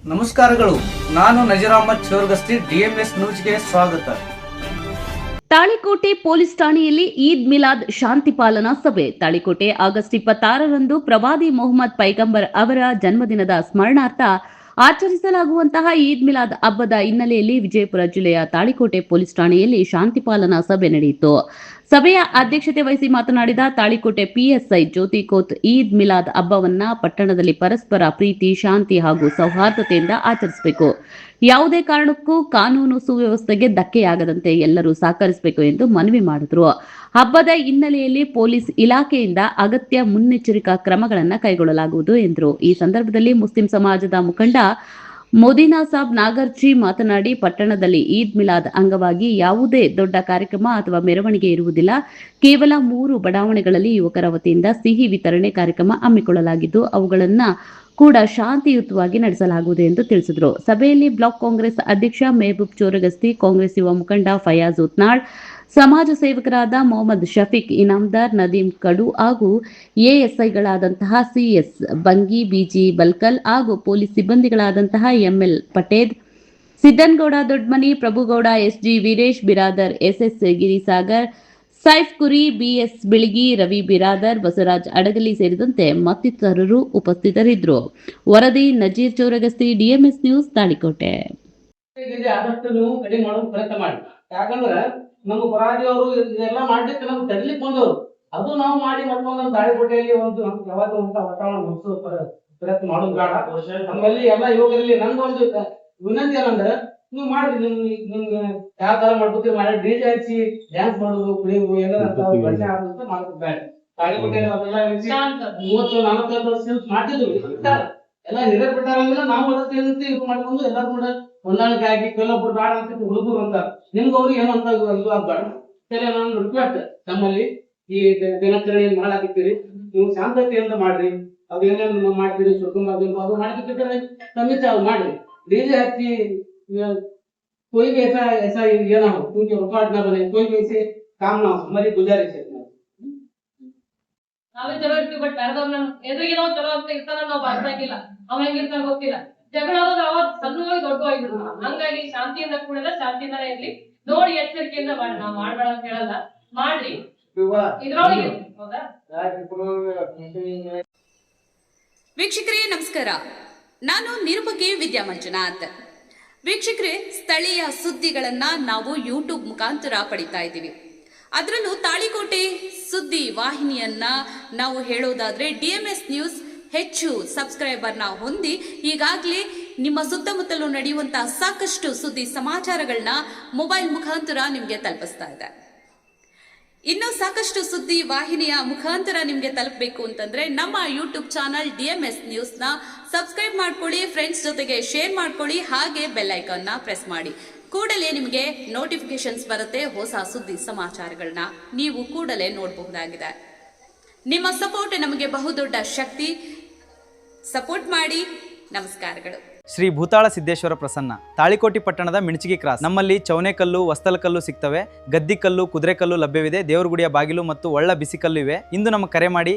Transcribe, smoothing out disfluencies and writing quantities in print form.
ನಮಸ್ಕಾರಗಳು. ನಾನು ನಜೀರ್ ಅಹಮದ್ ಚೋರ್ಗಸ್ತಿ, ಡಿಎಂಎಸ್ ನ್ಯೂಸ್ಗೆ ಸ್ವಾಗತ. ತಾಳಿಕೋಟೆ ಪೊಲೀಸ್ ಠಾಣೆಯಲ್ಲಿ ಈದ್ ಮಿಲಾದ್ ಶಾಂತಿ ಪಾಲನಾ ಸಭೆ. ತಾಳಿಕೋಟೆ ಆಗಸ್ಟ್ 26ರಂದು ಪ್ರವಾದಿ ಮೊಹಮ್ಮದ್ ಪೈಗಂಬರ್ ಅವರ ಜನ್ಮದಿನದ ಸ್ಮರಣಾರ್ಥ ಆಚರಿಸಲಾಗುವಂತಹ ಈದ್ ಮಿಲಾದ್ ಹಬ್ಬದ ಹಿನ್ನೆಲೆಯಲ್ಲಿ ವಿಜಯಪುರ ಜಿಲ್ಲೆಯ ತಾಳಿಕೋಟೆ ಪೊಲೀಸ್ ಠಾಣೆಯಲ್ಲಿ ಶಾಂತಿ ಪಾಲನಾ ಸಭೆ ನಡೆಯಿತು. ಸಭೆಯ ಅಧ್ಯಕ್ಷತೆ ವಹಿಸಿ ಮಾತನಾಡಿದ ತಾಳಿಕೋಟೆ ಪಿಎಸ್ಐ ಜ್ಯೋತಿ ಕೋತ್, ಈದ್ ಮಿಲಾದ್ ಹಬ್ಬವನ್ನ ಪಟ್ಟಣದಲ್ಲಿ ಪರಸ್ಪರ ಪ್ರೀತಿ, ಶಾಂತಿ ಹಾಗೂ ಸೌಹಾರ್ದತೆಯಿಂದ ಆಚರಿಸಬೇಕು. ಯಾವುದೇ ಕಾರಣಕ್ಕೂ ಕಾನೂನು ಸುವ್ಯವಸ್ಥೆಗೆ ಧಕ್ಕೆಯಾಗದಂತೆ ಎಲ್ಲರೂ ಸಹಕರಿಸಬೇಕು ಎಂದು ಮನವಿ ಮಾಡಿದರು. ಹಬ್ಬದ ಹಿನ್ನೆಲೆಯಲ್ಲಿ ಪೊಲೀಸ್ ಇಲಾಖೆಯಿಂದ ಅಗತ್ಯ ಮುನ್ನೆಚ್ಚರಿಕಾ ಕ್ರಮಗಳನ್ನು ಕೈಗೊಳ್ಳಲಾಗುವುದು ಎಂದರು. ಈ ಸಂದರ್ಭದಲ್ಲಿ ಮುಸ್ಲಿಂ ಸಮಾಜದ ಮುಖಂಡ ಮೋದಿನಾ ಸಾಬ್ ನಾಗರ್ಜಿ ಮಾತನಾಡಿ, ಪಟ್ಟಣದಲ್ಲಿ ಈದ್ ಮಿಲಾದ್ ಅಂಗವಾಗಿ ಯಾವುದೇ ದೊಡ್ಡ ಕಾರ್ಯಕ್ರಮ ಅಥವಾ ಮೆರವಣಿಗೆ ಇರುವುದಿಲ್ಲ. ಕೇವಲ 3 ಬಡಾವಣೆಗಳಲ್ಲಿ ಯುವಕರ ವತಿಯಿಂದ ಸಿಹಿ ವಿತರಣೆ ಕಾರ್ಯಕ್ರಮ ಹಮ್ಮಿಕೊಳ್ಳಲಾಗಿದ್ದು ಅವುಗಳನ್ನು ಕೂಡ ಶಾಂತಿಯುತವಾಗಿ ನಡೆಸಲಾಗುವುದು ಎಂದು ತಿಳಿಸಿದರು. ಸಭೆಯಲ್ಲಿ ಬ್ಲಾಕ್ ಕಾಂಗ್ರೆಸ್ ಅಧ್ಯಕ್ಷ ಮೆಹಬೂಬ್ ಚೋರಗಸ್ತಿ, ಕಾಂಗ್ರೆಸ್ ಯುವ ಮುಖಂಡ ಫಯಾಜ್ ಉತ್ನಾಳ್, ಸಮಾಜ ಸೇವಕರಾದ ಮೊಹಮ್ಮದ್ ಶಫೀಕ್ ಇನಾಮದಾರ್, ನದೀಂ ಕಡು ಹಾಗೂ ಎಎಸ್ಐಗಳಾದಂತಹ ಸಿಎಸ್ ಬಂಗಿ, ಬಿಜಿ ಬಲ್ಕಲ್ ಹಾಗೂ ಪೊಲೀಸ್ ಸಿಬ್ಬಂದಿಗಳಾದಂತಹ M L Patel, Siddanagouda Dodmani, Prabhugouda, S G Veeresh Biradar, S S Girisagar, Saif Kuri, B S Biligi, Ravi Biradar, Basavaraj Adagali ಸೇರಿದಂತೆ ಮತ್ತಿತರರು ಉಪಸ್ಥಿತರಿದ್ದರು. ವರದಿ ನಜೀರ್ ಚೋರಗಸ್ತಿ, ಡಿಎಂಎಸ್ ನ್ಯೂಸ್, ತಾಳಿಕೋಟೆ. ಆದಷ್ಟು ನೀವು ಕಡಿಮೆ ಮಾಡೋದು ಪ್ರಯತ್ನ ಮಾಡಿ. ಯಾಕಂದ್ರೆ ನಮ್ಮ ಪರಾಜಿ ಅವರು ಇದೆಲ್ಲ ಮಾಡ್ಲಿಕ್ಕೆ ನಮ್ಗೆ ತಡ್ಲಿಕ್ಕೆ ಬಂದವರು, ಅದು ನಾವು ಮಾಡಿ ಮತ್ತೊಂದು ತಾಳಿಕೋಟೆಯಲ್ಲಿ ಒಂದು ಯಾವಾಗ ವಾತಾವರಣ ಮುಗಿಸೋ ಪ್ರಯತ್ನ ಮಾಡೋದು ಬೇಡ. ನಮ್ಮಲ್ಲಿ ಎಲ್ಲ ಯುವಕರಲ್ಲಿ ನಂದೊಂದು ವಿನಂತಿ ಏನಂದ್ರೆ, ನೀವು ಮಾಡ್ರಿ, ನಿಮ್ಗೆ ಯಾವ ತರ ಮಾಡ್ಬೇಕು ಮಾಡಿ, ಡಿಜೆ ಹಚ್ಚಿ ಡ್ಯಾನ್ಸ್ ಮಾಡೋದು, ಕುಡಿಯೋದು ಏನಾದ್ರು ಬಟ್ಟೆ ಆಗುತ್ತೆ ಮಾಡೋದು ಬೇಡ. ತಾಳಿಕೋಟೆಯಲ್ಲಿ ಅದೆಲ್ಲ 30-40 ವರ್ಷ ಮಾಡ್ತಿದ್ವಿ, ಎಲ್ಲ ಹಿರಿಯರ್ ಬಿಟ್ಟಾರ ಅಂದ್ರೆ ನಾವು ಅದಕ್ಕೆ ಇದು ಮಾಡ್ಕೊಂಡು ಎಲ್ಲರೂ ಕೂಡ ಹೊಂದಾಣಿಕೆ ಆಗಿ ಕೆಲವೊಬ್ರು ಬೇಡ ಅಂತ ಹುಡುಗರು ಅಂತ ನಿಮ್ಗೆ ಅವ್ರಿಗೆ ಏನಂತ ಇದು ಆಗ್ಬೇಡ. ನಾನು ರಿಕ್ವೆಸ್ಟ್, ನಮ್ಮಲ್ಲಿ ಈ ದಿನಾಚರಣೆ ಮಾಡಾಕಿರ್ತೀರಿ, ನೀವು ಶಾಂತತೆಯಿಂದ ಮಾಡ್ರಿ. ಅದು ಏನೇನು ಮಾಡ್ತೀರಿ, ಸುಕುಮಾರ್ ಅದು ಮಾಡ್ತಿರ್ತಾರೆ ಸಮಿತಿ ಅದು ಮಾಡ್ರಿ. ಡಿಜೆ ಹಚ್ಚಿ कोई भी ऐसा ये ना हो, क्योंकि रिकॉर्ड ना बने, कोई भी ऐसे काम ना हो, हमारी गुजारिश है. ನಾವೇ ಚಲೋ ಇರ್ತೀವಿ, ಬಟ್ ಬೇರೆದವ್ರನ್ನ ಎದುರಿಗೆ ನಾವು ಚಲೋ ಅಂತ ಇರ್ತಾನ ನಾವು ಬರ್ತಾಕಿಲ್ಲ, ಅವ ಹೆಂಗಿರ್ತಾನ ಗೊತ್ತಿಲ್ಲ. ಜಗಳ ಆಗೋದು ಅವಾಗ ಸಣ್ಣವಾಗಿ ದೊಡ್ಡವಾಗಿದ್ರು. ಹಂಗಾಗಿ ಶಾಂತಿಯಿಂದ ಕೂಡಿದ್ರೆ ಶಾಂತಿಯಿಂದನೇ ಇರ್ಲಿ. ನೋಡಿ ಎಚ್ಚರಿಕೆಯಿಂದ ಮಾಡಿ, ನಾವು ಮಾಡ್ಬೇಡ ಅಂತ ಹೇಳಲ್ಲ, ಮಾಡ್ರಿ. ಇದ್ರೊಳಗೆ ಹೌದಾ? ವೀಕ್ಷಕರೇ ನಮಸ್ಕಾರ, ನಾನು ನಿರೂಪಕಿ ವಿದ್ಯಾ ಮಂಜುನಾಥ್. ವೀಕ್ಷಕರೇ, ಸ್ಥಳೀಯ ಸುದ್ದಿಗಳನ್ನ ನಾವು ಯೂಟ್ಯೂಬ್ ಮುಖಾಂತರ ಪಡಿತಾ ಇದ್ದೀವಿ. ಅದರಲ್ಲೂ ತಾಳಿಕೋಟೆ ಸುದ್ದಿ ವಾಹಿನಿಯನ್ನ ನಾವು ಹೇಳೋದಾದ್ರೆ ಡಿಎಂಎಸ್ ನ್ಯೂಸ್ ಹೆಚ್ಚು ಸಬ್ಸ್ಕ್ರೈಬರ್ನ ಹೊಂದಿ ಈಗಾಗಲೇ ನಿಮ್ಮ ಸುತ್ತಮುತ್ತಲೂ ನಡೆಯುವಂತಹ ಸಾಕಷ್ಟು ಸುದ್ದಿ ಸಮಾಚಾರಗಳನ್ನ ಮೊಬೈಲ್ ಮುಖಾಂತರ ನಿಮಗೆ ತಲುಪಿಸ್ತಾ ಇದೆ. ಇನ್ನು ಸಾಕಷ್ಟು ಸುದ್ದಿ ವಾಹಿನಿಯ ಮುಖಾಂತರ ನಿಮಗೆ ತಲುಪಬೇಕು ಅಂತಂದ್ರೆ ನಮ್ಮ ಯೂಟ್ಯೂಬ್ ಚಾನಲ್ ಡಿಎಂಎಸ್ ನ್ಯೂಸ್ನ ಸಬ್ಸ್ಕ್ರೈಬ್ ಮಾಡ್ಕೊಳ್ಳಿ, ಫ್ರೆಂಡ್ಸ್ ಜೊತೆಗೆ ಶೇರ್ ಮಾಡ್ಕೊಳ್ಳಿ, ಹಾಗೆ ಬೆಲ್ ಐಕಾನ್ನ ಪ್ರೆಸ್ ಮಾಡಿ. ಕೂಡಲೇ ನಿಮಗೆ ನೋಟಿಫಿಕೇಶನ್ಸ್ ಬರುತ್ತೆ. ಹೊಸ ಸುದ್ದಿ ಸಮಾಚಾರಗಳನ್ನ ನೀವು ಕೂಡಲೇ ನೋಡಬಹುದಾಗಿದೆ. ನಿಮ್ಮ ಸಪೋರ್ಟ್ ನಮಗೆ ಬಹುದೊಡ್ಡ ಶಕ್ತಿ. ಸಪೋರ್ಟ್ ಮಾಡಿ. ನಮಸ್ಕಾರಗಳು. ಶ್ರೀ ಭೂತಾಳ ಸಿದ್ದೇಶ್ವರ ಪ್ರಸನ್ನ, ತಾಳಿಕೋಟೆ ಪಟ್ಟಣದ ಮಿಣಚಿಗಿ ಕ್ರಾಸ್. ನಮ್ಮಲ್ಲಿ ಚೌನೆಕಲ್ಲು, ವಸ್ತಲಕಲ್ಲು ಸಿಗ್ತವೆ. ಗದ್ದಿಕಲ್ಲು, ಕುದುರೆಕಲ್ಲು ಲಭ್ಯವಿದೆ. ದೇವರಗುಡಿಯ ಬಾಗಿಲು ಮತ್ತು ಒಳ್ಳ ಬಿಸಿಕಲ್ಲು ಇವೆ. ಇಂದು ನಮ್ಮ ಕರೆ ಮಾಡಿ